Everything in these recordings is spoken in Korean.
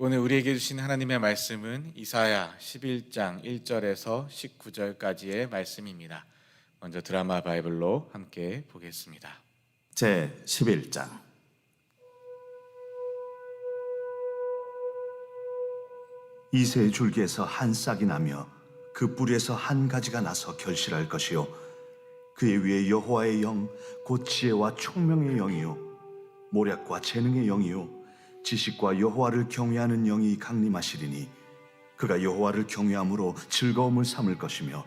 오늘 우리에게 주신 하나님의 말씀은 이사야 11장 1절에서 19절까지의 말씀입니다. 먼저 드라마 바이블로 함께 보겠습니다. 제 11장. 이새의 줄기에서 한 싹이 나며 그 뿌리에서 한 가지가 나서 결실할 것이요 그의 위에 여호와의 영 곧 지혜와 총명의 영이요 모략과 재능의 영이요 지식과 여호와를 경외하는 영이 강림하시리니 그가 여호와를 경외함으로 즐거움을 삼을 것이며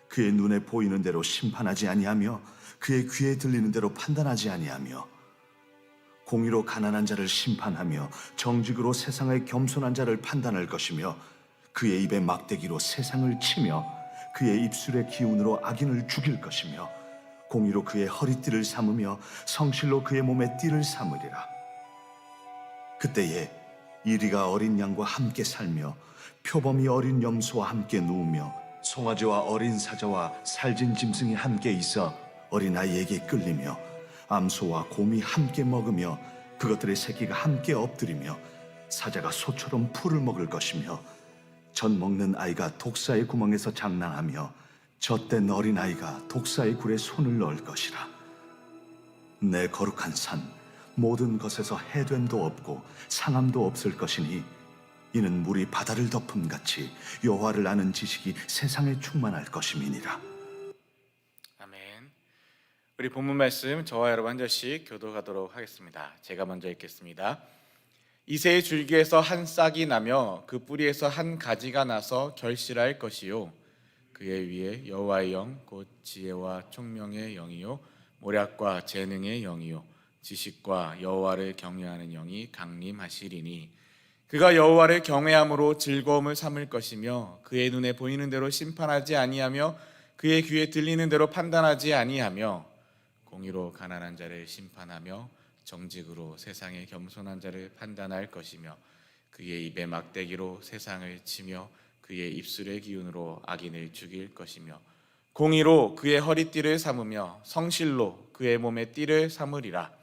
그의 눈에 보이는 대로 심판하지 아니하며 그의 귀에 들리는 대로 판단하지 아니하며 공의로 가난한 자를 심판하며 정직으로 세상의 겸손한 자를 판단할 것이며 그의 입에 막대기로 세상을 치며 그의 입술의 기운으로 악인을 죽일 것이며 공의로 그의 허리띠를 삼으며 성실로 그의 몸에 띠를 삼으리라. 그때에 이리가 어린 양과 함께 살며 표범이 어린 염소와 함께 누우며 송아지와 어린 사자와 살진 짐승이 함께 있어 어린아이에게 끌리며 암소와 곰이 함께 먹으며 그것들의 새끼가 함께 엎드리며 사자가 소처럼 풀을 먹을 것이며 젖 먹는 아이가 독사의 구멍에서 장난하며 젖된 어린아이가 독사의 굴에 손을 넣을 것이라. 내 거룩한 산 모든 것에서 해됨도 없고 상함도 없을 것이니 이는 물이 바다를 덮음같이 여호와를 아는 지식이 세상에 충만할 것임이니라. 아멘. 우리 본문 말씀 저와 여러분 한 절씩 교독하도록 하겠습니다. 제가 먼저 읽겠습니다. 이새의 줄기에서 한 싹이 나며 그 뿌리에서 한 가지가 나서 결실할 것이요 그의 위에 여호와의 영 곧 지혜와 총명의 영이요 모략과 재능의 영이요 지식과 여호와를 경외하는 영이 강림하시리니 그가 여호와를 경외함으로 즐거움을 삼을 것이며 그의 눈에 보이는 대로 심판하지 아니하며 그의 귀에 들리는 대로 판단하지 아니하며 공의로 가난한 자를 심판하며 정직으로 세상의 겸손한 자를 판단할 것이며 그의 입에 막대기로 세상을 치며 그의 입술의 기운으로 악인을 죽일 것이며 공의로 그의 허리띠를 삼으며 성실로 그의 몸에 띠를 삼으리라.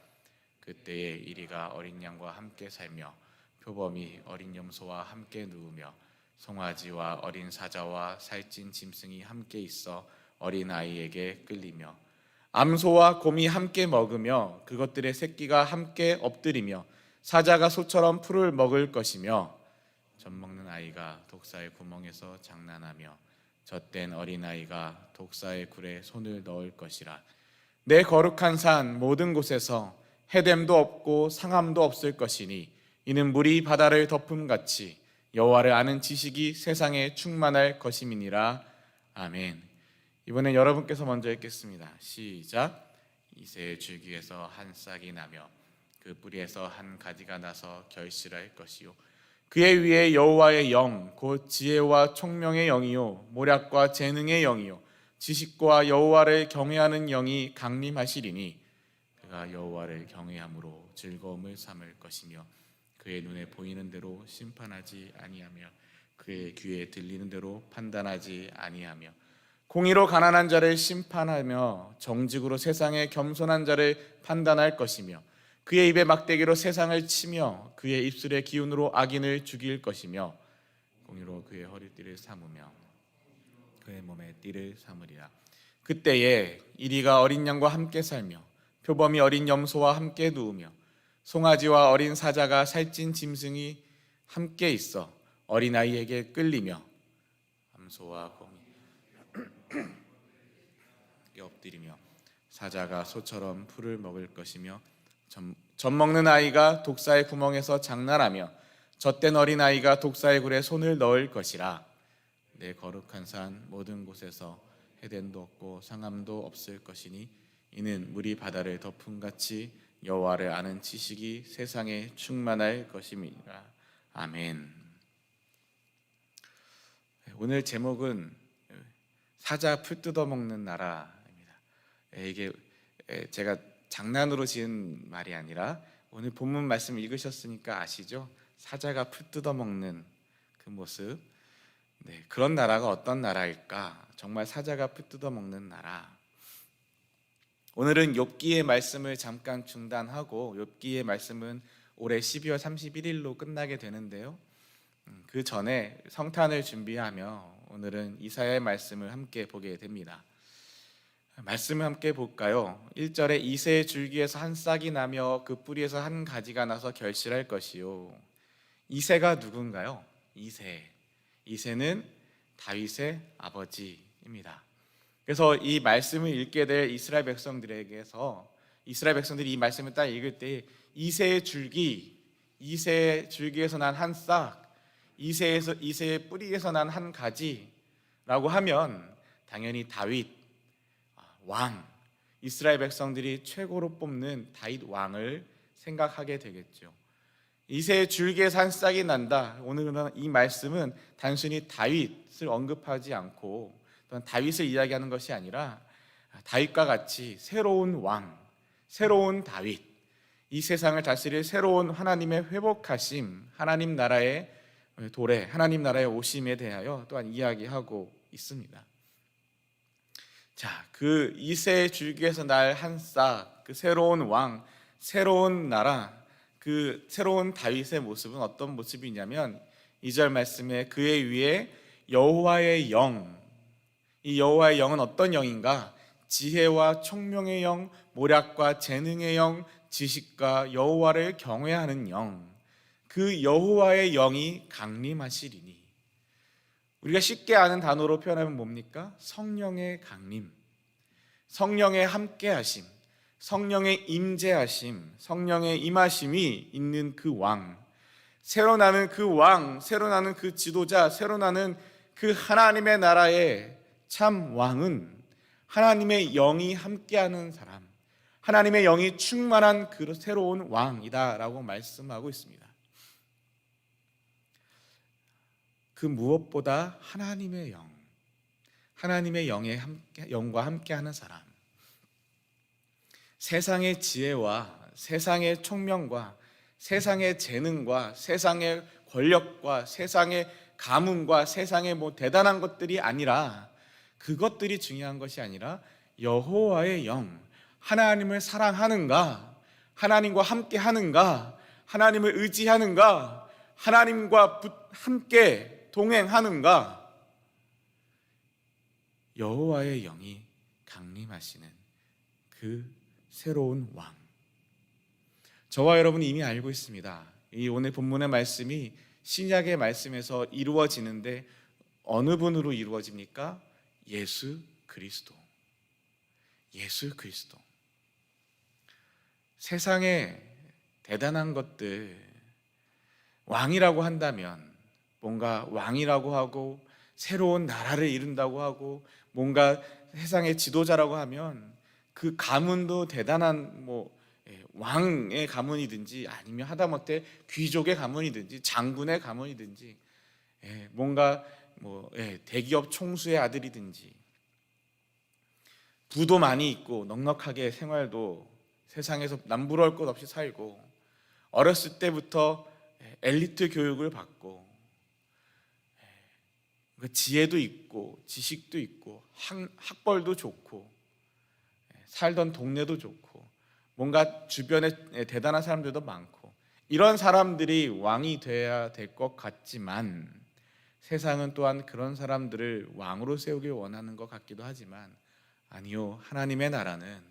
그때에 이리가 어린 양과 함께 살며 표범이 어린 염소와 함께 누우며 송아지와 어린 사자와 살찐 짐승이 함께 있어 어린 아이에게 끌리며 암소와 곰이 함께 먹으며 그것들의 새끼가 함께 엎드리며 사자가 소처럼 풀을 먹을 것이며 젖 먹는 아이가 독사의 구멍에서 장난하며 젖된 어린아이가 독사의 굴에 손을 넣을 것이라. 내 거룩한 산 모든 곳에서 해됨도 없고 상함도 없을 것이니 이는 물이 바다를 덮음같이 여호와를 아는 지식이 세상에 충만할 것임이니라. 아멘. 이번엔 여러분께서 먼저 읽겠습니다. 시작. 이새의 줄기에서 한 싹이 나며 그 뿌리에서 한 가지가 나서 결실할 것이요 그의 위에 여호와의 영 곧 지혜와 총명의 영이요 모략과 재능의 영이요 지식과 여호와를 경외하는 영이 강림하시리니 그가 여호와를 경외함으로 즐거움을 삼을 것이며 그의 눈에 보이는 대로 심판하지 아니하며 그의 귀에 들리는 대로 판단하지 아니하며 공의로 가난한 자를 심판하며 정직으로 세상의 겸손한 자를 판단할 것이며 그의 입에 막대기로 세상을 치며 그의 입술의 기운으로 악인을 죽일 것이며 공의로 그의 허리띠를 삼으며 그의 몸에 띠를 삼으리라. 그때에 이리가 어린 양과 함께 살며 표범이 어린 염소와 함께 누우며 송아지와 어린 사자가 살찐 짐승이 함께 있어 어린아이에게 끌리며 암소와 곰이 엎드리며 사자가 소처럼 풀을 먹을 것이며 젖 먹는 아이가 독사의 구멍에서 장난하며 젖된 어린아이가 독사의 굴에 손을 넣을 것이라. 내 거룩한 산 모든 곳에서 해됨도 없고 상함도 없을 것이니 이는 물이 바다를 덮음같이 여호와를 아는 지식이 세상에 충만할 것임이라. 아멘. 오늘 제목은 사자 풀 뜯어먹는 나라입니다. 이게 제가 장난으로 지은 말이 아니라 오늘 본문 말씀 읽으셨으니까 아시죠? 사자가 풀 뜯어먹는 그 모습. 네, 그런 나라가 어떤 나라일까? 정말 사자가 풀 뜯어먹는 나라. 오늘은 욥기의 말씀을 잠깐 중단하고 욥기의 말씀은 올해 12월 31일로 끝나게 되는데요. 그 전에 성탄을 준비하며 오늘은 이사야의 말씀을 함께 보게 됩니다. 말씀을 함께 볼까요? 1절에 이새의 줄기에서 한 싹이 나며 그 뿌리에서 한 가지가 나서 결실할 것이요. 이새가 누군가요? 이새는 다윗의 아버지입니다. 그래서 이 말씀을 읽게 될 이스라엘 백성들이 이 말씀을 딱 읽을 때 이새의 줄기에서 난 한 싹, 이새의 뿌리에서 난 한 가지라고 하면 당연히 다윗 왕, 이스라엘 백성들이 최고로 뽑는 다윗 왕을 생각하게 되겠죠. 이새의 줄기에서 한 싹이 난다. 오늘은 이 말씀은 단순히 다윗을 언급하지 않고 또한 다윗을 이야기하는 것이 아니라 다윗과 같이 새로운 왕, 새로운 다윗, 이 세상을 다스릴 새로운 하나님의 회복하심, 하나님 나라의 도래, 하나님 나라의 오심에 대하여 또한 이야기하고 있습니다. 자, 그 이새의 줄기에서 날 한 싹, 그 새로운 왕, 새로운 나라, 그 새로운 다윗의 모습은 어떤 모습이냐면 2절 말씀에 그의 위에 여호와의 영, 이 여호와의 영은 어떤 영인가? 지혜와 총명의 영, 모략과 재능의 영, 지식과 여호와를 경외하는 영, 그 여호와의 영이 강림하시리니. 우리가 쉽게 아는 단어로 표현하면 뭡니까? 성령의 강림, 성령의 함께하심, 성령의 임재하심, 성령의 임하심이 있는 그 왕, 새로 나는 그 왕, 새로 나는 그 지도자, 새로 나는 그 하나님의 나라의 참 왕은 하나님의 영이 함께하는 사람, 하나님의 영이 충만한 그 새로운 왕이다라고 말씀하고 있습니다. 그 무엇보다 하나님의 영, 하나님의 영과 함께하는 사람, 세상의 지혜와 세상의 총명과 세상의 재능과 세상의 권력과 세상의 가문과 세상의 대단한 것들이 아니라, 그것들이 중요한 것이 아니라 여호와의 영, 하나님을 사랑하는가, 하나님과 함께 하는가, 하나님을 의지하는가, 하나님과 함께 동행하는가, 여호와의 영이 강림하시는 그 새로운 왕. 저와 여러분이 이미 알고 있습니다. 이 오늘 본문의 말씀이 신약의 말씀에서 이루어지는데 어느 분으로 이루어집니까? 예수 그리스도. 예수 그리스도. 세상에 대단한 것들, 왕이라고 한다면, 뭔가 왕이라고 하고 새로운 나라를 이룬다고 하고 뭔가 세상의 지도자라고 하면 그 가문도 대단한 왕의 가문이든지 아니면 하다못해 귀족의 가문이든지 장군의 가문이든지 뭔가 대기업 총수의 아들이든지 부도 많이 있고 넉넉하게 생활도 세상에서 남부러울 것 없이 살고 어렸을 때부터 엘리트 교육을 받고 지혜도 있고 지식도 있고 학벌도 좋고 살던 동네도 좋고 뭔가 주변에 대단한 사람들도 많고 이런 사람들이 왕이 돼야 될 것 같지만 세상은 또한 그런 사람들을 왕으로 세우길 원하는 것 같기도 하지만 아니요, 하나님의 나라는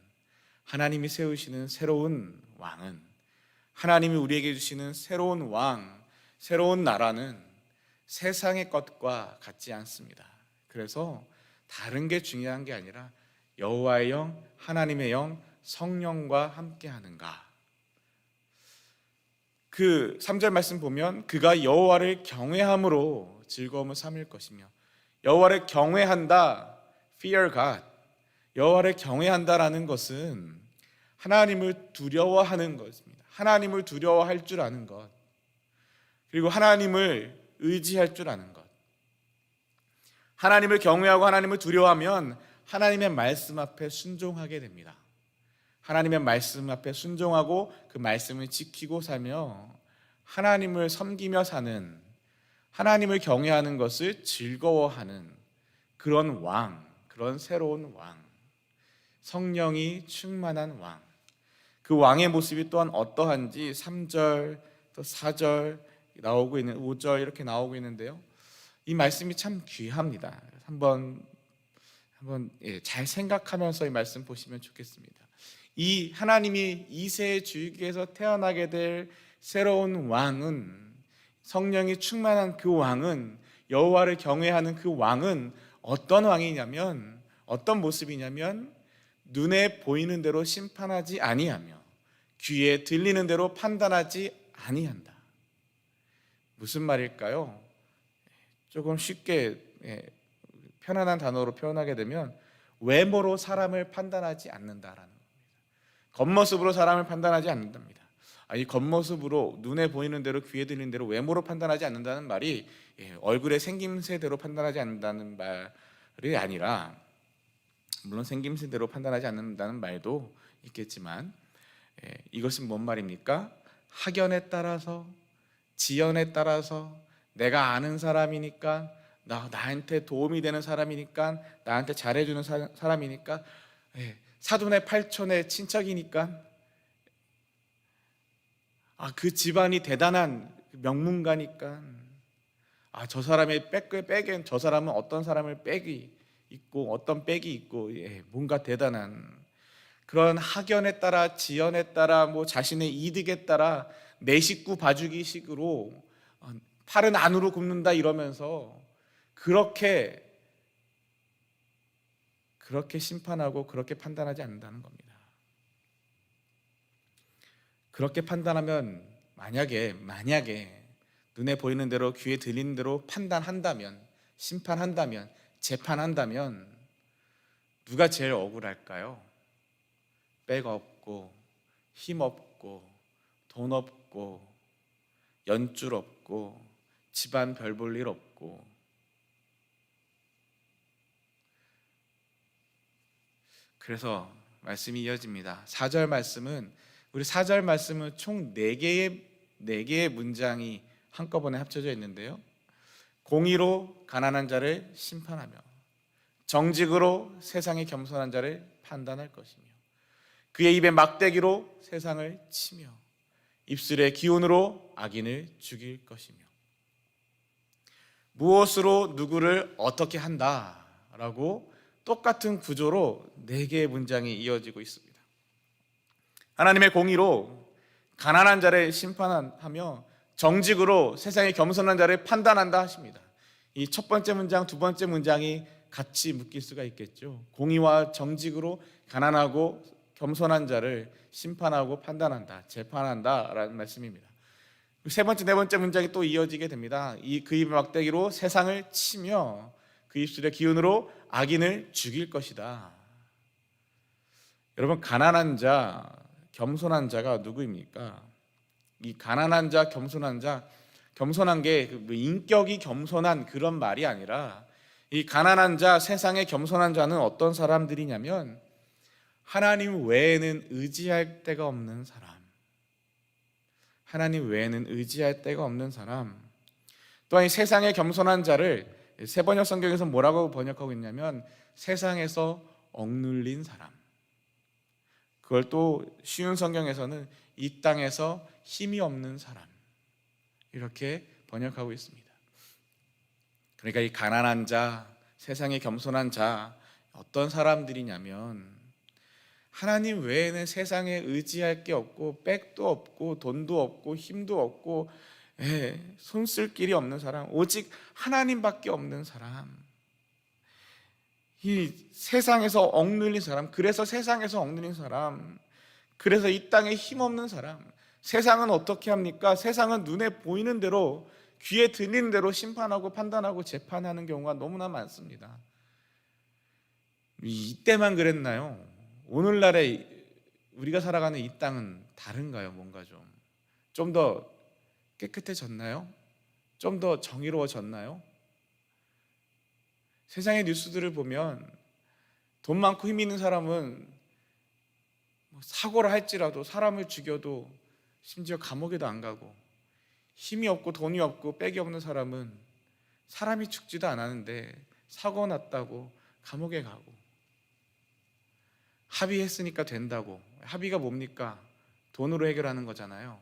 하나님이 세우시는 새로운 왕은, 하나님이 우리에게 주시는 새로운 왕, 새로운 나라는 세상의 것과 같지 않습니다. 그래서 다른 게 중요한 게 아니라 여호와의 영, 하나님의 영, 성령과 함께하는가. 그 3절 말씀 보면 그가 여호와를 경외함으로 즐거움을 삼을 것이며, 여호와를 경외한다, fear God. 여호와를 경외한다라는 것은 하나님을 두려워하는 것입니다. 하나님을 두려워할 줄 아는 것, 그리고 하나님을 의지할 줄 아는 것. 하나님을 경외하고 하나님을 두려워하면 하나님의 말씀 앞에 순종하게 됩니다. 하나님의 말씀 앞에 순종하고 그 말씀을 지키고 살며 하나님을 섬기며 사는, 하나님을 경외하는 것을 즐거워하는 그런 왕, 그런 새로운 왕, 성령이 충만한 왕. 그 왕의 모습이 또한 어떠한지 3절 또 4절 나오고 있는 5절 이렇게 나오고 있는데요. 이 말씀이 참 귀합니다. 한번 잘 생각하면서 이 말씀 보시면 좋겠습니다. 이 하나님이 이새의 줄기에서 태어나게 될 새로운 왕은, 성령이 충만한 그 왕은, 여호와를 경외하는 그 왕은 어떤 왕이냐면, 어떤 모습이냐면 눈에 보이는 대로 심판하지 아니하며 귀에 들리는 대로 판단하지 아니한다. 무슨 말일까요? 조금 쉽게 편안한 단어로 표현하게 되면 외모로 사람을 판단하지 않는다라는 겁니다. 겉모습으로 사람을 판단하지 않는답니다. 이 겉모습으로 눈에 보이는 대로 귀에 들리는 대로 외모로 판단하지 않는다는 말이 얼굴의 생김새대로 판단하지 않는다는 말이 아니라, 물론 생김새대로 판단하지 않는다는 말도 있겠지만 이것은 뭔 말입니까? 학연에 따라서, 지연에 따라서, 내가 아는 사람이니까, 나한테 도움이 되는 사람이니까, 나한테 잘해주는 사람이니까, 사돈의 팔촌의 친척이니까, 그 집안이 대단한 명문가니까, 저 사람의 백엔 저 사람은 어떤 사람을 백이 있고 어떤 백이 있고, 뭔가 대단한 그런 학연에 따라, 지연에 따라, 자신의 이득에 따라 내 식구 봐주기 식으로 팔은 안으로 굽는다 이러면서 그렇게 심판하고 그렇게 판단하지 않는다는 겁니다. 그렇게 판단하면 만약에 눈에 보이는 대로 귀에 들리는 대로 판단한다면, 심판한다면, 재판한다면 누가 제일 억울할까요? 백 없고, 힘 없고, 돈 없고, 연줄 없고, 집안 별 볼 일 없고. 그래서 말씀이 이어집니다. 4절 말씀은, 우리 4절 말씀은 총 4개의 문장이 한꺼번에 합쳐져 있는데요. 공의로 가난한 자를 심판하며 정직으로 세상의 겸손한 자를 판단할 것이며 그의 입에 막대기로 세상을 치며 입술의 기운으로 악인을 죽일 것이며. 무엇으로 누구를 어떻게 한다라고 똑같은 구조로 4개의 문장이 이어지고 있습니다. 하나님의 공의로 가난한 자를 심판하며 정직으로 세상의 겸손한 자를 판단한다 하십니다. 이 첫 번째 문장, 두 번째 문장이 같이 묶일 수가 있겠죠. 공의와 정직으로 가난하고 겸손한 자를 심판하고 판단한다, 재판한다라는 말씀입니다. 세 번째, 네 번째 문장이 또 이어지게 됩니다. 그 입의 막대기로 세상을 치며 그 입술의 기운으로 악인을 죽일 것이다. 여러분, 가난한 자, 겸손한 자가 누구입니까? 이 가난한 자, 겸손한 자, 겸손한 게 인격이 겸손한 그런 말이 아니라, 이 가난한 자, 세상의 겸손한 자는 어떤 사람들이냐면 하나님 외에는 의지할 데가 없는 사람, 하나님 외에는 의지할 데가 없는 사람. 또한 이 세상의 겸손한 자를 세번역 성경에서 뭐라고 번역하고 있냐면 세상에서 억눌린 사람. 그걸 또 쉬운 성경에서는 이 땅에서 힘이 없는 사람, 이렇게 번역하고 있습니다. 그러니까 이 가난한 자, 세상의 겸손한 자, 어떤 사람들이냐면 하나님 외에는 세상에 의지할 게 없고 백도 없고 돈도 없고 힘도 없고 손 쓸 길이 없는 사람, 오직 하나님밖에 없는 사람. 이 세상에서 억눌린 사람, 그래서 세상에서 억눌린 사람, 그래서 이 땅에 힘없는 사람. 세상은 어떻게 합니까? 세상은 눈에 보이는 대로, 귀에 들리는 대로 심판하고 판단하고 재판하는 경우가 너무나 많습니다. 이때만 그랬나요? 오늘날에 우리가 살아가는 이 땅은 다른가요? 뭔가 좀 더 깨끗해졌나요? 좀 더 정의로워졌나요? 세상의 뉴스들을 보면 돈 많고 힘 있는 사람은 사고를 할지라도, 사람을 죽여도 심지어 감옥에도 안 가고, 힘이 없고 돈이 없고 백이 없는 사람은 사람이 죽지도 않았는데 사고 났다고 감옥에 가고, 합의했으니까 된다고. 합의가 뭡니까? 돈으로 해결하는 거잖아요.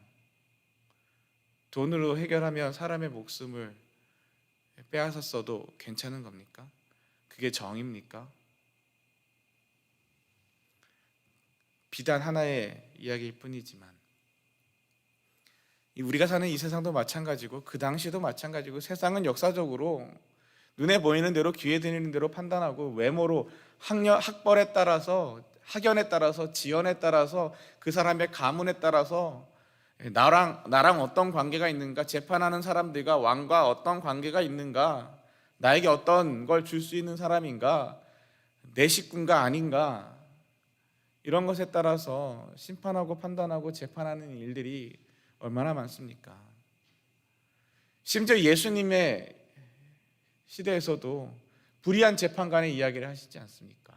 돈으로 해결하면 사람의 목숨을 빼앗았어도 괜찮은 겁니까? 그게 정입니까? 비단 하나의 이야기일 뿐이지만 우리가 사는 이 세상도 마찬가지고 그 당시도 마찬가지고, 세상은 역사적으로 눈에 보이는 대로 귀에 들리는 대로 판단하고 외모로 학벌에 따라서, 학연에 따라서, 지연에 따라서, 그 사람의 가문에 따라서 나랑 어떤 관계가 있는가, 재판하는 사람들과 왕과 어떤 관계가 있는가, 나에게 어떤 걸 줄 수 있는 사람인가, 내 식구인가 아닌가, 이런 것에 따라서 심판하고 판단하고 재판하는 일들이 얼마나 많습니까? 심지어 예수님의 시대에서도 불의한 재판관의 이야기를 하시지 않습니까?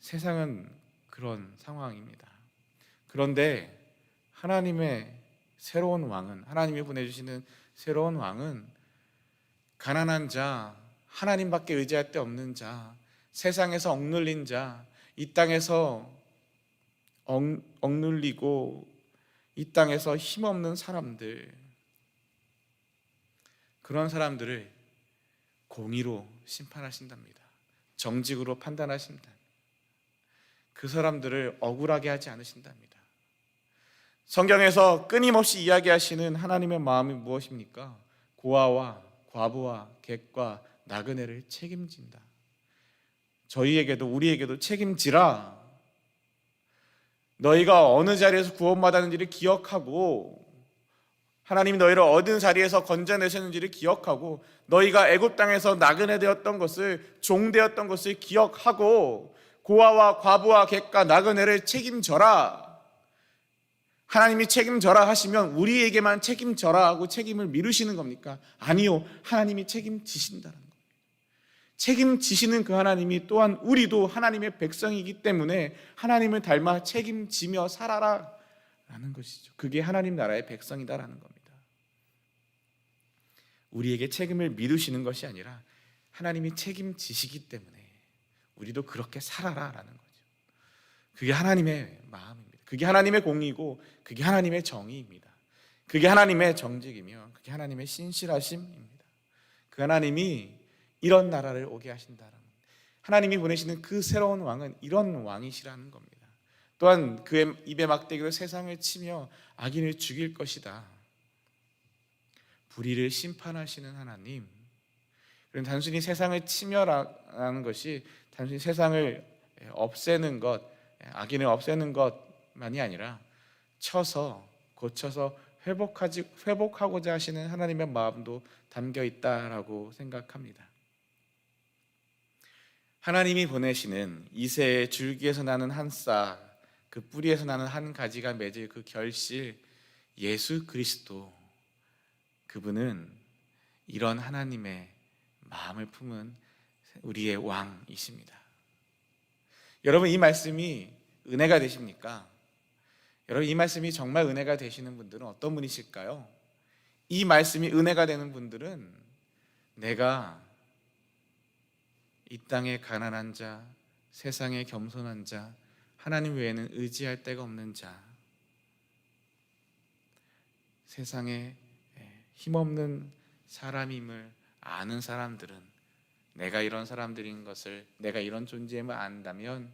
세상은 그런 상황입니다. 그런데 하나님의 새로운 왕은, 하나님이 보내주시는 새로운 왕은 가난한 자, 하나님밖에 의지할 데 없는 자, 세상에서 억눌린 자, 이 땅에서 억눌리고 이 땅에서 힘없는 사람들, 그런 사람들을 공의로 심판하신답니다. 정직으로 판단하신다. 그 사람들을 억울하게 하지 않으신답니다. 성경에서 끊임없이 이야기하시는 하나님의 마음이 무엇입니까? 고아와 과부와 객과 나그네를 책임진다. 저희에게도, 우리에게도 책임지라. 너희가 어느 자리에서 구원받았는지를 기억하고, 하나님이 너희를 어떤 자리에서 건져내셨는지를 기억하고, 너희가 애굽 땅에서 나그네 되었던 것을, 종 되었던 것을 기억하고, 고아와 과부와 객과 나그네를 책임져라. 하나님이 책임져라 하시면 우리에게만 책임져라 하고 책임을 미루시는 겁니까? 아니요, 하나님이 책임지신다는 겁니다. 책임지시는 그 하나님이 또한 우리도 하나님의 백성이기 때문에 하나님을 닮아 책임지며 살아라 라는 것이죠. 그게 하나님 나라의 백성이다라는 겁니다. 우리에게 책임을 미루시는 것이 아니라 하나님이 책임지시기 때문에 우리도 그렇게 살아라 라는 거죠. 그게 하나님의 마음입니다. 그게 하나님의 공의고 그게 하나님의 정의입니다. 그게 하나님의 정직이며 그게 하나님의 신실하심입니다. 그 하나님이 이런 나라를 오게 하신다라는, 하나님이 보내시는 그 새로운 왕은 이런 왕이시라는 겁니다. 또한 그의 입의 막대기로 세상을 치며 악인을 죽일 것이다. 불의를 심판하시는 하나님. 그럼 단순히 세상을 치며라는 것이 단순히 세상을 없애는 것, 악인을 없애는 것만이 아니라 쳐서, 고쳐서 회복하고자 하시는 하나님의 마음도 담겨 있다라고 생각합니다. 하나님이 보내시는 이새의 줄기에서 나는 한 싹, 그 뿌리에서 나는 한 가지가 맺을 그 결실, 예수 그리스도, 그분은 이런 하나님의 마음을 품은 우리의 왕이십니다. 여러분, 이 말씀이 은혜가 되십니까? 여러분, 이 말씀이 정말 은혜가 되시는 분들은 어떤 분이실까요? 이 말씀이 은혜가 되는 분들은 내가 이 땅의 가난한 자, 세상의 겸손한 자, 하나님 외에는 의지할 데가 없는 자, 세상에 힘없는 사람임을 아는 사람들은, 내가 이런 사람들인 것을, 내가 이런 존재임을 안다면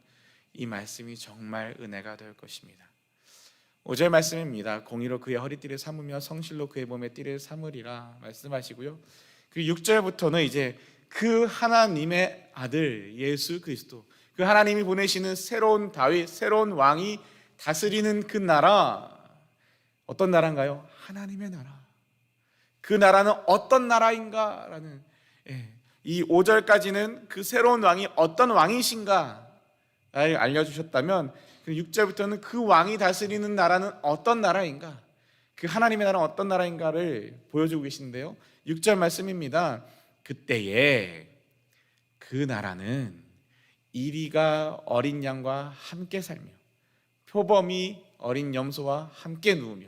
이 말씀이 정말 은혜가 될 것입니다. 5절 말씀입니다. 공의로 그의 허리띠를 삼으며 성실로 그의 몸에 띠를 삼으리라 말씀하시고요. 그리고 6절부터는 이제 그 하나님의 아들 예수 그리스도, 그 하나님이 보내시는 새로운 다윗, 새로운 왕이 다스리는 그 나라, 어떤 나라인가요? 하나님의 나라. 그 나라는 어떤 나라인가? 라는, 이 5절까지는 그 새로운 왕이 어떤 왕이신가 알려주셨다면, 6절부터는 그 왕이 다스리는 나라는 어떤 나라인가, 그 하나님의 나라는 어떤 나라인가를 보여주고 계신데요. 6절 말씀입니다. 그때에 그 나라는 이리가 어린 양과 함께 살며 표범이 어린 염소와 함께 누우며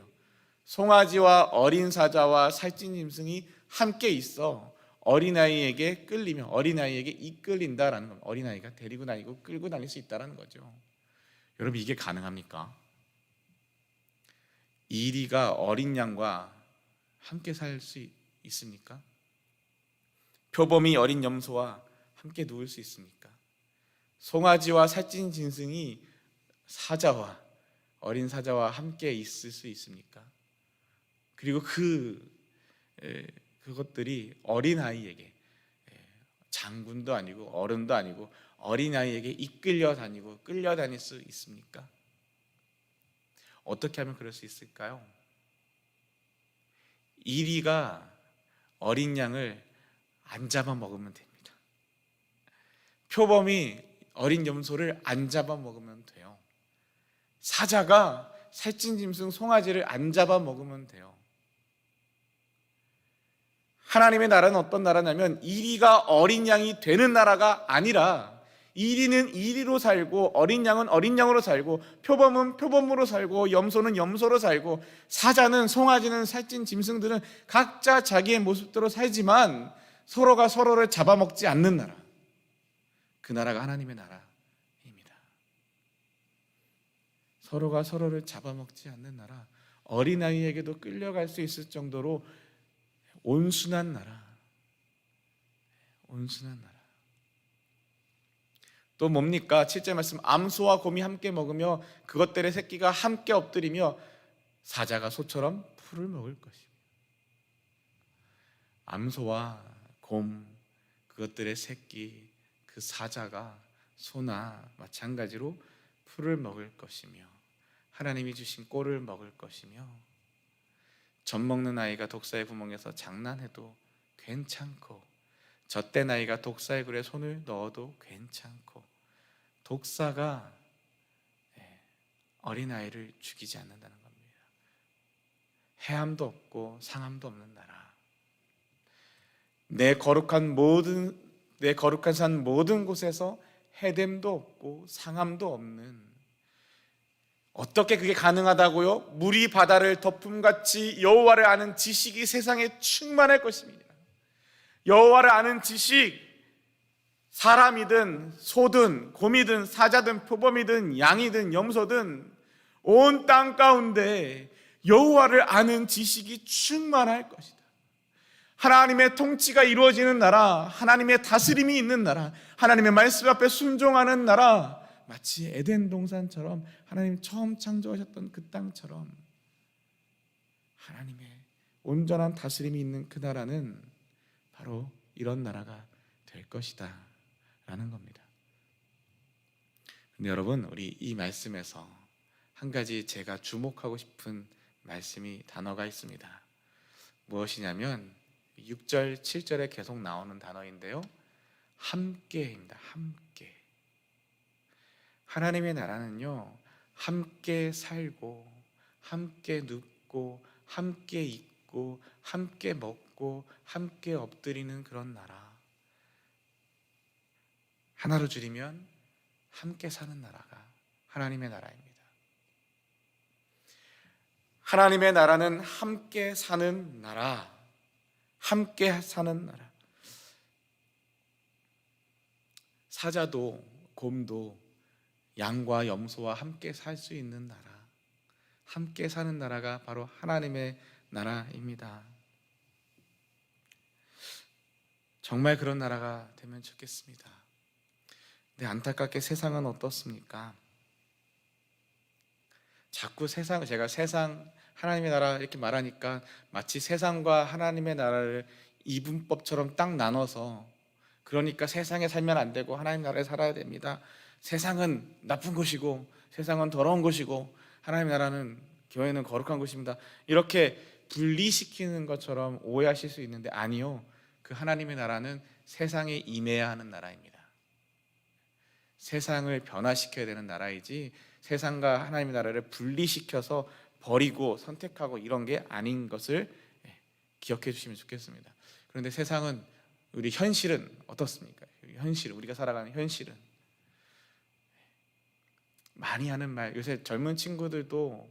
송아지와 어린 사자와 살찐 짐승이 함께 있어 어린아이에게 끌리며, 어린아이에게 이끌린다라는 겁니다. 어린아이가 데리고 다니고 끌고 다닐 수 있다는 거죠. 여러분, 이게 가능합니까? 이리가 어린 양과 함께 살 수 있습니까? 표범이 어린 염소와 함께 누울 수 있습니까? 송아지와 살찐 짐승이 사자와 어린 사자와 함께 있을 수 있습니까? 그리고 그것들이 어린 아이에게, 장군도 아니고 어른도 아니고 어린 아이에게 이끌려 다니고 끌려다닐 수 있습니까? 어떻게 하면 그럴 수 있을까요? 이리가 어린 양을 안 잡아먹으면 됩니다. 표범이 어린 염소를 안 잡아먹으면 돼요. 사자가 살찐 짐승 송아지를 안 잡아먹으면 돼요. 하나님의 나라는 어떤 나라냐면 이리가 어린 양이 되는 나라가 아니라 이리는 이리로 살고 어린 양은 어린 양으로 살고 표범은 표범으로 살고 염소는 염소로 살고 사자는 송아지는 살찐 짐승들은 각자 자기의 모습대로 살지만 서로가 서로를 잡아먹지 않는 나라, 그 나라가 하나님의 나라입니다. 서로가 서로를 잡아먹지 않는 나라, 어린아이에게도 끌려갈 수 있을 정도로 온순한 나라, 온순한 나라. 또 뭡니까? 7절 말씀, 암소와 곰이 함께 먹으며 그것들의 새끼가 함께 엎드리며 사자가 소처럼 풀을 먹을 것이며. 암소와 곰, 그것들의 새끼, 그 사자가 소나 마찬가지로 풀을 먹을 것이며 하나님이 주신 꼴을 먹을 것이며 젖 먹는 아이가 독사의 구멍에서 장난해도 괜찮고 젖된 아이가 독사의 굴에 손을 넣어도 괜찮고 독사가 어린아이를 죽이지 않는다는 겁니다. 해함도 없고 상함도 없는 나라, 내 거룩한 산 모든 곳에서 해됨도 없고 상함도 없는, 어떻게 그게 가능하다고요? 물이 바다를 덮음같이 여호와를 아는 지식이 세상에 충만할 것입니다. 여호와를 아는 지식, 사람이든 소든 곰이든 사자든 표범이든 양이든 염소든 온 땅 가운데 여호와를 아는 지식이 충만할 것이다. 하나님의 통치가 이루어지는 나라, 하나님의 다스림이 있는 나라, 하나님의 말씀 앞에 순종하는 나라, 마치 에덴 동산처럼 하나님 처음 창조하셨던 그 땅처럼 하나님의 온전한 다스림이 있는 그 나라는 바로 이런 나라가 될 것이다 라는 겁니다. 근데 여러분, 우리 이 말씀에서 한 가지 제가 주목하고 싶은 단어가 있습니다. 무엇이냐면 6절, 7절에 계속 나오는 단어인데요, 함께입니다. 함께. 하나님의 나라는요, 함께 살고 함께 눕고 함께 있고 함께 먹고 함께 엎드리는 그런 나라, 하나로 줄이면 함께 사는 나라가 하나님의 나라입니다. 하나님의 나라는 함께 사는 나라, 함께 사는 나라. 사자도 곰도 양과 염소와 함께 살 수 있는 나라, 함께 사는 나라가 바로 하나님의 나라입니다. 정말 그런 나라가 되면 좋겠습니다. 근데 안타깝게 세상은 어떻습니까? 자꾸 제가 세상, 하나님의 나라 이렇게 말하니까 마치 세상과 하나님의 나라를 이분법처럼 딱 나눠서, 그러니까 세상에 살면 안 되고 하나님 나라에 살아야 됩니다. 세상은 나쁜 곳이고 세상은 더러운 곳이고 하나님의 나라는, 교회는 거룩한 곳입니다. 이렇게 분리시키는 것처럼 오해하실 수 있는데 아니요. 그 하나님의 나라는 세상에 임해야 하는 나라입니다. 세상을 변화시켜야 되는 나라이지 세상과 하나님의 나라를 분리시켜서 버리고 선택하고 이런 게 아닌 것을 기억해 주시면 좋겠습니다. 그런데 세상은, 우리 현실은 어떻습니까? 우리가 살아가는 현실은 많이 하는 말, 요새 젊은 친구들도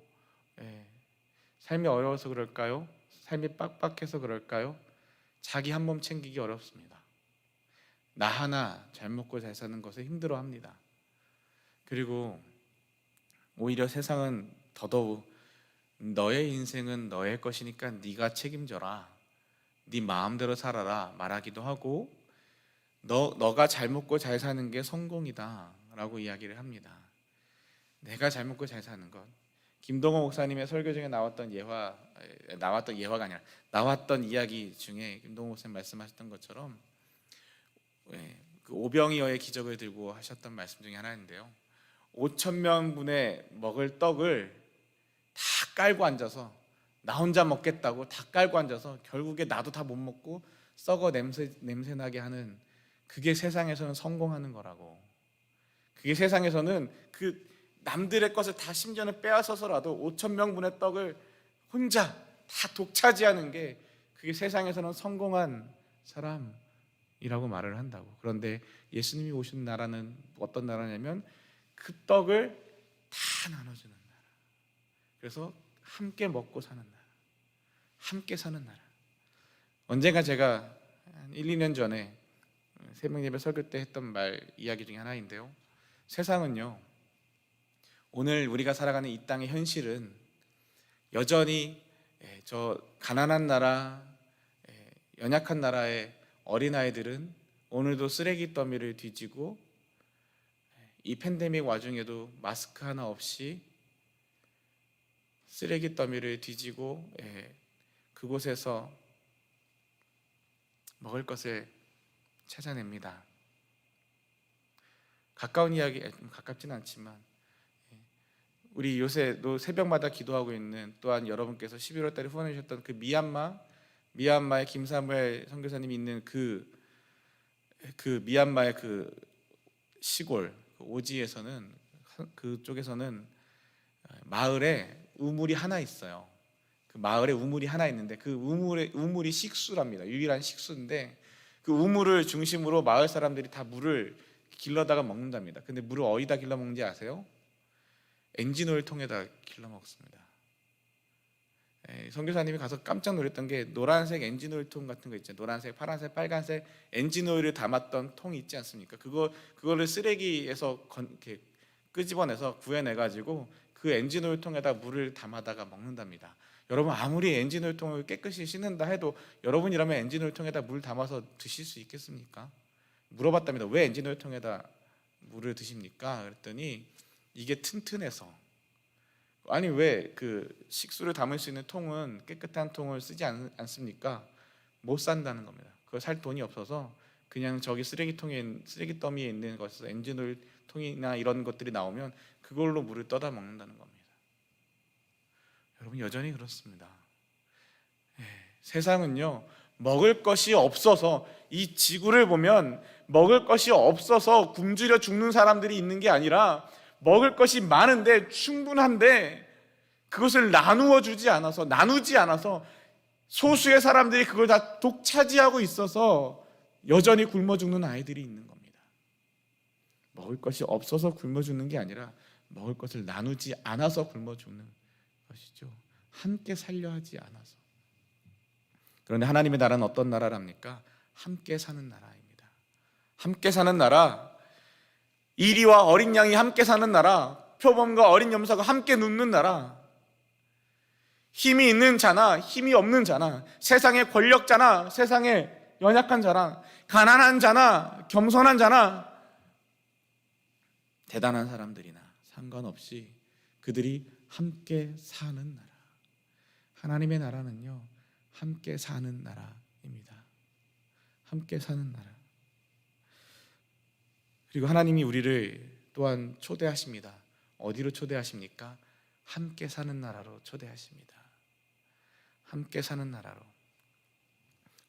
삶이 어려워서 그럴까요? 삶이 빡빡해서 그럴까요? 자기 한 몸 챙기기 어렵습니다. 나 하나 잘 먹고 잘 사는 것을 힘들어합니다. 그리고 오히려 세상은 더더욱 너의 인생은 너의 것이니까 네가 책임져라, 네 마음대로 살아라 말하기도 하고, 너가 잘 먹고 잘 사는 게 성공이다 라고 이야기를 합니다. 내가 잘 먹고 잘 사는 것. 김동호 목사님의 설교 중에 나왔던 예화가 아니라 나왔던 이야기 중에 김동호 목사님 말씀하셨던 것처럼, 그 오병이어의 기적을 들고 하셨던 말씀 중에 하나인데요, 5천 명분의 먹을 떡을 다 깔고 앉아서 나 혼자 먹겠다고 다 깔고 앉아서 결국에 나도 다 못 먹고 썩어 냄새 나게 하는, 그게 세상에서는 성공하는 거라고. 그게 세상에서는 그 남들의 것을 다 심지어는 빼앗아서라도 5천 명분의 떡을 혼자 다 독차지하는 게, 그게 세상에서는 성공한 사람이라고 말을 한다고. 그런데 예수님이 오신 나라는 어떤 나라냐면 그 떡을 다 나눠주는 나라. 그래서 함께 먹고 사는 나라, 함께 사는 나라. 언젠가 제가 한 1, 2년 전에 새벽예배 설교 때 했던 이야기 중에 하나인데요, 세상은요, 오늘 우리가 살아가는 이 땅의 현실은 여전히 저 가난한 나라, 연약한 나라의 어린아이들은 오늘도 쓰레기 더미를 뒤지고, 이 팬데믹 와중에도 마스크 하나 없이 쓰레기 더미를 뒤지고 그곳에서 먹을 것을 찾아냅니다. 가까운 이야기, 가깝지는 않지만 우리 요새도 새벽마다 기도하고 있는, 또한 여러분께서 11월 달에 후원해 주셨던 그 미얀마의 김사무엘 선교사님이 있는 그 미얀마의 그 시골 그 오지에서는, 그쪽에서는 마을에 우물이 하나 있어요. 그 마을에 우물이 하나 있는데 그 우물이 식수랍니다. 유일한 식수인데 그 우물을 중심으로 마을 사람들이 다 물을 길러다가 먹는답니다. 근데 물을 어디다 길러 먹는지 아세요? 엔진오일 통에다 길러 먹습니다. 선교사님이 가서 깜짝 놀랐던 게, 노란색 엔진오일 통 같은 거 있죠. 노란색, 파란색, 빨간색 엔진오일을 담았던 통이 있지 않습니까? 그거를 쓰레기에서 이렇게 끄집어내서 구해내가지고 그 엔진오일 통에다 물을 담아다가 먹는답니다. 여러분, 아무리 엔진오일 통을 깨끗이 씻는다 해도 여러분이라면 엔진오일 통에다 물 담아서 드실 수 있겠습니까? 물어봤답니다. 왜 엔진오일 통에다 물을 드십니까? 그랬더니 이게 튼튼해서. 아니, 왜 그 식수를 담을 수 있는 통은 깨끗한 통을 쓰지 않습니까? 못 산다는 겁니다. 그거 살 돈이 없어서 그냥 저기 쓰레기 더미에 있는 것에서 엔진오일 통이나 이런 것들이 나오면 그걸로 물을 떠다 먹는다는 겁니다. 여러분, 여전히 그렇습니다. 세상은요, 먹을 것이 없어서, 이 지구를 보면 먹을 것이 없어서 굶주려 죽는 사람들이 있는 게 아니라, 먹을 것이 많은데 충분한데 그것을 나누지 않아서 소수의 사람들이 그걸 다 독차지하고 있어서 여전히 굶어 죽는 아이들이 있는 겁니다. 먹을 것이 없어서 굶어 죽는 게 아니라 먹을 것을 나누지 않아서 굶어 죽는 것이죠. 함께 살려 하지 않아서. 그런데 하나님의 나라는 어떤 나라랍니까? 함께 사는 나라입니다. 함께 사는 나라, 이리와 어린 양이 함께 사는 나라, 표범과 어린 염소가 함께 눕는 나라, 힘이 있는 자나 힘이 없는 자나, 세상의 권력자나 세상의 연약한 자나, 가난한 자나 겸손한 자나, 대단한 사람들이나 상관없이 그들이 함께 사는 나라. 하나님의 나라는요, 함께 사는 나라입니다. 함께 사는 나라. 그리고 하나님이 우리를 또한 초대하십니다. 어디로 초대하십니까? 함께 사는 나라로 초대하십니다. 함께 사는 나라로.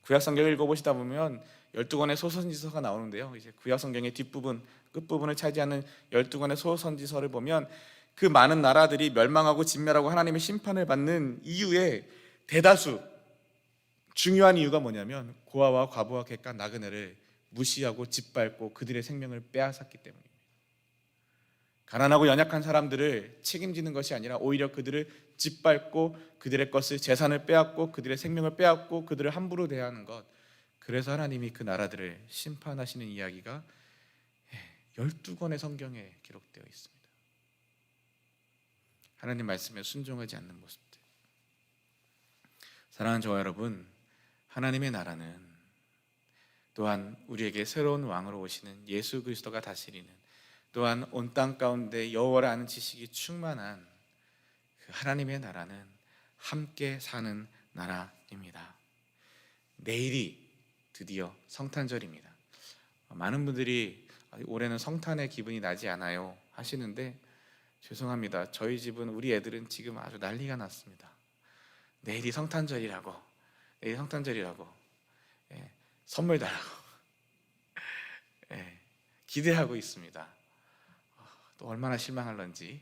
구약성경을 읽어보시다 보면 12권의 소선지서가 나오는데요, 이제 구약성경의 뒷부분, 끝부분을 차지하는 12권의 소선지서를 보면 그 많은 나라들이 멸망하고 진멸하고 하나님의 심판을 받는 이유의 대다수, 중요한 이유가 뭐냐면 고아와 과부와 객과 나그네를 무시하고 짓밟고 그들의 생명을 빼앗았기 때문입니다. 가난하고 연약한 사람들을 책임지는 것이 아니라 오히려 그들을 짓밟고 그들의 것을, 재산을 빼앗고 그들의 생명을 빼앗고 그들을 함부로 대하는 것. 그래서 하나님이 그 나라들을 심판하시는 이야기가 12권의 성경에 기록되어 있습니다. 하나님 말씀에 순종하지 않는 모습들. 사랑하는 저와 여러분, 하나님의 나라는 또한 우리에게 새로운 왕으로 오시는 예수 그리스도가 다스리는, 또한 온 땅 가운데 여호와를 아는 지식이 충만한 그 하나님의 나라는 함께 사는 나라입니다. 내일이 드디어 성탄절입니다. 많은 분들이 올해는 성탄의 기분이 나지 않아요 하시는데, 죄송합니다. 저희 집은, 우리 애들은 지금 아주 난리가 났습니다. 내일이 성탄절이라고, 내일 성탄절이라고, 선물 달라고 기대하고 있습니다. 또 얼마나 실망할런지.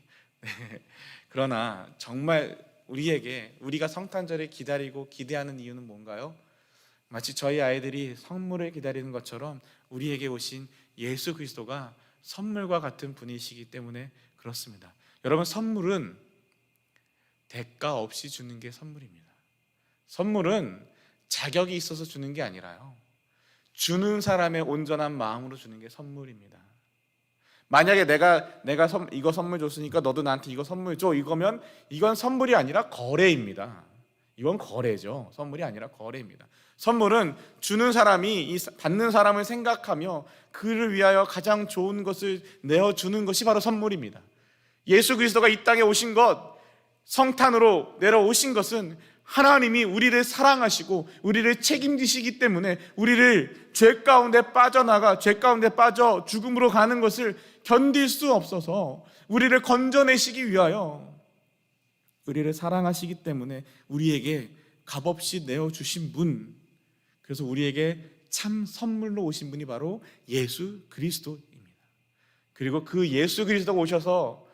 그러나 정말 우리가 성탄절을 기다리고 기대하는 이유는 뭔가요? 마치 저희 아이들이 선물을 기다리는 것처럼 우리에게 오신 예수 그리스도가 선물과 같은 분이시기 때문에 그렇습니다. 여러분, 선물은 대가 없이 주는 게 선물입니다. 선물은 자격이 있어서 주는 게 아니라요, 주는 사람의 온전한 마음으로 주는 게 선물입니다. 만약에 내가 이거 선물 줬으니까 너도 나한테 이거 선물 줘, 이거면 이건 선물이 아니라 거래입니다. 이건 거래죠. 선물이 아니라 거래입니다. 선물은 주는 사람이 받는 사람을 생각하며 그를 위하여 가장 좋은 것을 내어주는 것이 바로 선물입니다. 예수 그리스도가 이 땅에 오신 것, 성탄으로 내려오신 것은 하나님이 우리를 사랑하시고 우리를 책임지시기 때문에 우리를 죄 가운데 빠져 죽음으로 가는 것을 견딜 수 없어서 우리를 건져내시기 위하여, 우리를 사랑하시기 때문에 우리에게 값없이 내어주신 분, 그래서 우리에게 참 선물로 오신 분이 바로 예수 그리스도입니다. 그리고 그 예수 그리스도가 오셔서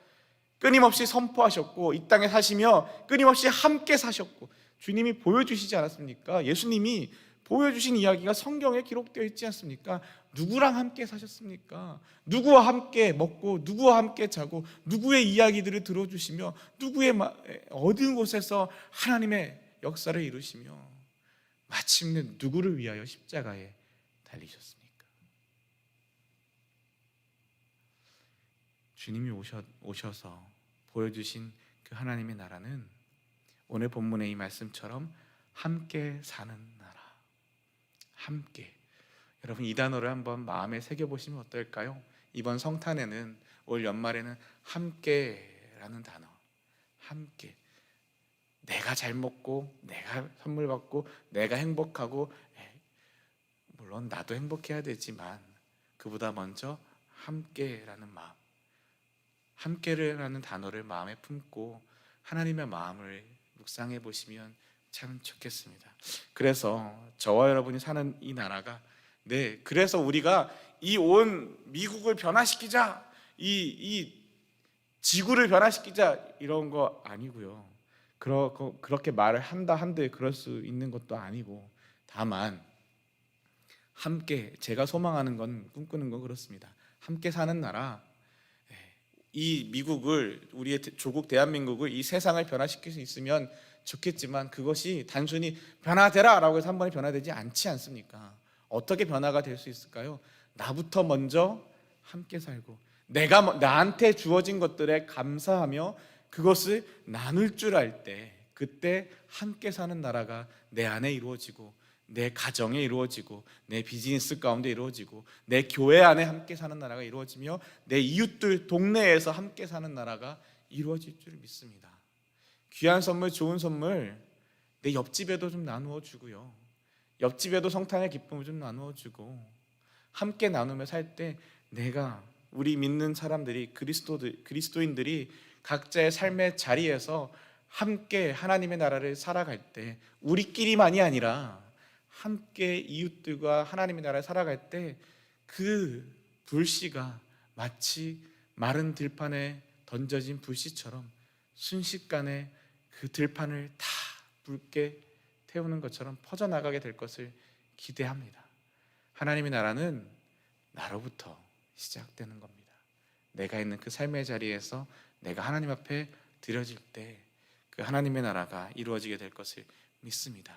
끊임없이 선포하셨고 이 땅에 사시며 끊임없이 함께 사셨고, 주님이 보여주시지 않았습니까? 예수님이 보여주신 이야기가 성경에 기록되어 있지 않습니까? 누구랑 함께 사셨습니까? 누구와 함께 먹고 누구와 함께 자고 누구의 이야기들을 들어주시며 누구의 어느 곳에서 하나님의 역사를 이루시며 마침내 누구를 위하여 십자가에 달리셨습니까? 주님이 오셔서 보여주신 그 하나님의 나라는 오늘 본문의 이 말씀처럼 함께 사는 나라. 함께. 여러분, 이 단어를 한번 마음에 새겨보시면 어떨까요? 이번 성탄에는, 올 연말에는 함께라는 단어, 함께. 내가 잘 먹고 내가 선물 받고 내가 행복하고, 물론 나도 행복해야 되지만 그보다 먼저 함께라는 마음, 함께라는 단어를 마음에 품고 하나님의 마음을 묵상해 보시면 참 좋겠습니다. 그래서 저와 여러분이 사는 이 나라가, 그래서 우리가 이 온 미국을 변화시키자, 이 지구를 변화시키자, 이런 거 아니고요. 그렇게 말을 한들 그럴 수 있는 것도 아니고, 다만 함께, 제가 소망하는 건, 꿈꾸는 건 그렇습니다. 함께 사는 나라, 이 미국을, 우리의 조국 대한민국을, 이 세상을 변화시킬 수 있으면 좋겠지만, 그것이 단순히 변화되라 라고 해서 한 번에 변화되지 않지 않습니까? 어떻게 변화가 될 수 있을까요? 나부터 먼저 함께 살고 나한테 주어진 것들에 감사하며 그것을 나눌 줄 알 때, 그때 함께 사는 나라가 내 안에 이루어지고 내 가정에 이루어지고 내 비즈니스 가운데 이루어지고 내 교회 안에 함께 사는 나라가 이루어지며 내 이웃들 동네에서 함께 사는 나라가 이루어질 줄 믿습니다. 귀한 선물, 좋은 선물 내 옆집에도 좀 나누어 주고요, 옆집에도 성탄의 기쁨을 좀 나누어 주고, 함께 나누며 살 때 우리 믿는 사람들이, 그리스도인들이 각자의 삶의 자리에서 함께 하나님의 나라를 살아갈 때, 우리끼리만이 아니라 함께 이웃들과 하나님의 나라를 살아갈 때, 그 불씨가 마치 마른 들판에 던져진 불씨처럼 순식간에 그 들판을 다 붉게 태우는 것처럼 퍼져나가게 될 것을 기대합니다. 하나님의 나라는 나로부터 시작되는 겁니다. 내가 있는 그 삶의 자리에서 내가 하나님 앞에 드려질 때 그 하나님의 나라가 이루어지게 될 것을 믿습니다.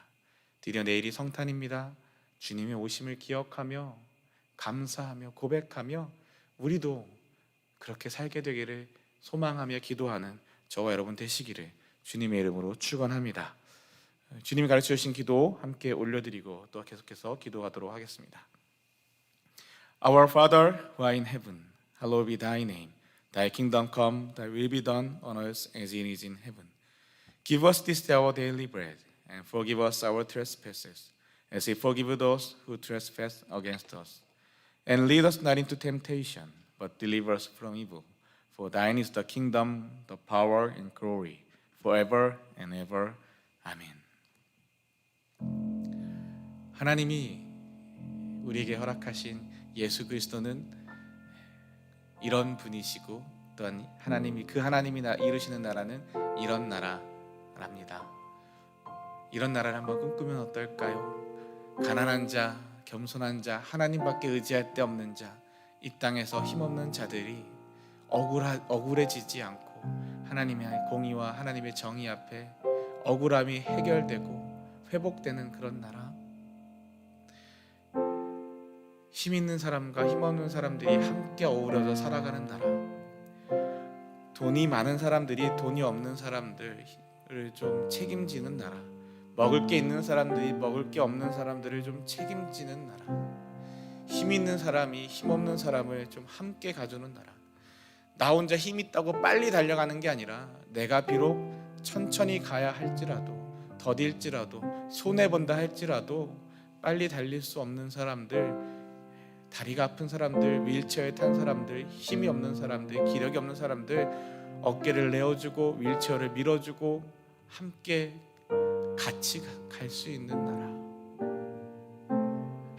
드디어 내일이 성탄입니다. 주님의 오심을 기억하며 감사하며 고백하며 우리도 그렇게 살게 되기를 소망하며 기도하는 저와 여러분 되시기를 주님의 이름으로 축원합니다. 주님이 가르쳐 주신 기도 함께 올려드리고 또 계속해서 기도하도록 하겠습니다. Our Father who art in heaven, hallowed be thy name. Thy kingdom come, thy will be done on earth as it is in heaven. Give us this day our daily bread, and forgive us our trespasses, as we forgive those who trespass against us. And lead us not into temptation, but deliver us from evil. For thine is the kingdom, the power, and glory, forever and ever. 아멘. 하나님이 우리에게 허락하신 예수 그리스도는 이런 분이시고 또한 하나님이 이루시는 나라는 이런 나라랍니다. 이런 나라를 한번 꿈꾸면 어떨까요? 가난한 자, 겸손한 자, 하나님밖에 의지할 데 없는 자, 이 땅에서 힘없는 자들이 억울해지지 않고 하나님의 공의와 하나님의 정의 앞에 억울함이 해결되고 회복되는 그런 나라. 힘 있는 사람과 힘 없는 사람들이 함께 어우러져 살아가는 나라. 돈이 많은 사람들이 돈이 없는 사람들을 좀 책임지는 나라. 먹을 게 있는 사람들이 먹을 게 없는 사람들을 좀 책임지는 나라. 힘 있는 사람이 힘 없는 사람을 좀 함께 가주는 나라. 나 혼자 힘 있다고 빨리 달려가는 게 아니라 내가 비록 천천히 가야 할지라도 더딜지라도 손해본다 할지라도 빨리 달릴 수 없는 사람들, 다리가 아픈 사람들, 휠체어에 탄 사람들, 힘이 없는 사람들, 기력이 없는 사람들 어깨를 내어주고 휠체어를 밀어주고 함께 같이 갈 수 있는 나라.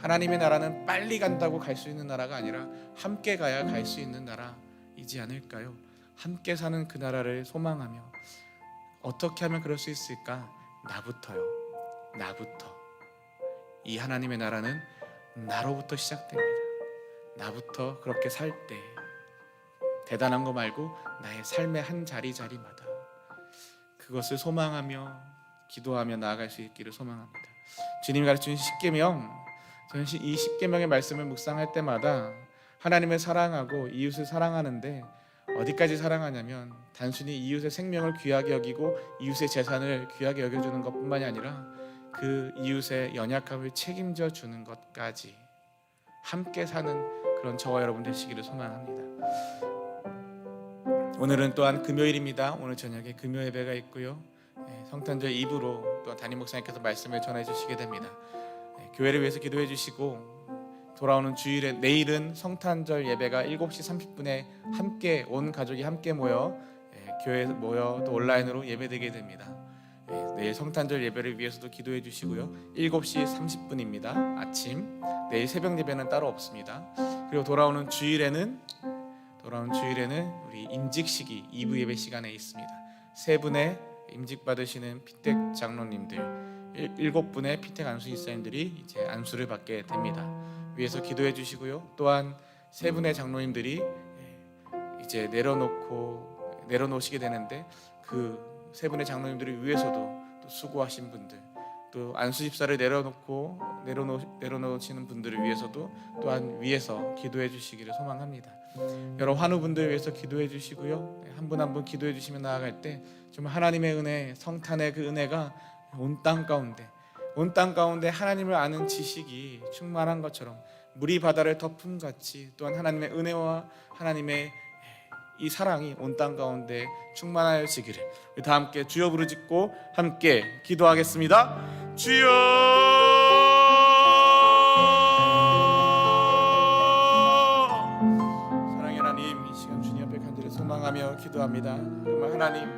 하나님의 나라는 빨리 간다고 갈 수 있는 나라가 아니라 함께 가야 갈 수 있는 나라이지 않을까요? 함께 사는 그 나라를 소망하며 어떻게 하면 그럴 수 있을까? 나부터요. 나부터. 이 하나님의 나라는 나로부터 시작됩니다. 나부터 그렇게 살 때 대단한 거 말고 나의 삶의 한 자리자리마다 그것을 소망하며 기도하며 나아갈 수 있기를 소망합니다. 주님이 가르치신 십계명, 저는 이 십계명의 말씀을 묵상할 때마다 하나님을 사랑하고 이웃을 사랑하는데 어디까지 사랑하냐면 단순히 이웃의 생명을 귀하게 여기고 이웃의 재산을 귀하게 여겨주는 것뿐만이 아니라 그 이웃의 연약함을 책임져 주는 것까지 함께 사는 그런 저와 여러분 되시기를 소망합니다. 오늘은 또한 금요일입니다. 오늘 저녁에 금요 예배가 있고요. 성탄절 2부로 또 담임 목사님께서 말씀을 전해 주시게 됩니다. 교회를 위해서 기도해 주시고 돌아오는 주일에 내일은 성탄절 예배가 7시 30분에 함께 온 가족이 함께 모여 교회에 모여 또 온라인으로 예배드리게 됩니다. 내일 성탄절 예배를 위해서도 기도해 주시고요. 7시 30분입니다. 아침. 내일 새벽 예배는 따로 없습니다. 그리고 돌아오는 주일에는 우리 임직식이 2부 예배 시간에 있습니다. 세 분의 임직 받으시는 피택 장로님들, 7분의 피택 안수 이사님들이 이제 안수를 받게 됩니다. 위해서 기도해 주시고요. 또한 세 분의 장로님들이 이제 내려놓으시게 되는데 그 세 분의 장로님들을 위해서도 또 수고하신 분들, 또 안수 집사를 내려놓으시는 분들을 위해서도 또한 위해서 기도해 주시기를 소망합니다. 여러 환우분들 위해서 기도해 주시고요. 한 분 한 분 기도해 주시며 나아갈 때 정말 하나님의 은혜, 성탄의 그 은혜가 온 땅 가운데 하나님을 아는 지식이 충만한 것처럼 물이 바다를 덮음 같이 또한 하나님의 은혜와 하나님의 이 사랑이 온 땅 가운데 충만하여지기를 다 함께 주여 부르짖고 함께 기도하겠습니다. 주여 사랑의 하나님, 이 시간 주님 앞에 간절히 소망하며 기도합니다. 정말 하나님